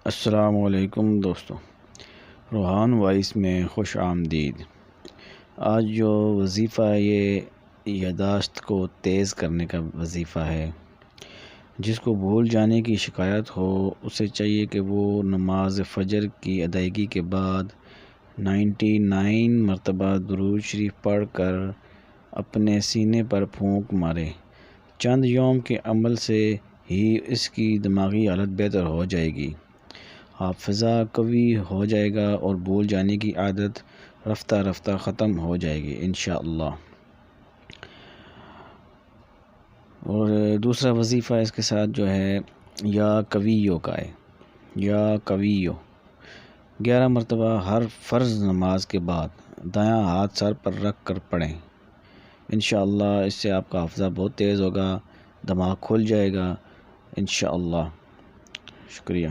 السلام علیکم دوستو، روحان وائس میں خوش آمدید۔ آج جو وظیفہ یہ یادداشت کو تیز کرنے کا وظیفہ ہے، جس کو بھول جانے کی شکایت ہو اسے چاہیے کہ وہ نماز فجر کی ادائیگی کے بعد 99 مرتبہ درود شریف پڑھ کر اپنے سینے پر پھونک مارے۔ چند یوم کے عمل سے ہی اس کی دماغی حالت بہتر ہو جائے گی، حافظہ قوی ہو جائے گا اور بھول جانے کی عادت رفتہ رفتہ ختم ہو جائے گی انشاءاللہ۔ اور دوسرا وظیفہ اس کے ساتھ جو ہے یا قویو کا ہے، یا قویو 11 مرتبہ ہر فرض نماز کے بعد دایاں ہاتھ سر پر رکھ کر پڑھیں انشاءاللہ۔ اس سے آپ کا حافظہ بہت تیز ہوگا، دماغ کھل جائے گا انشاءاللہ۔ شکریہ۔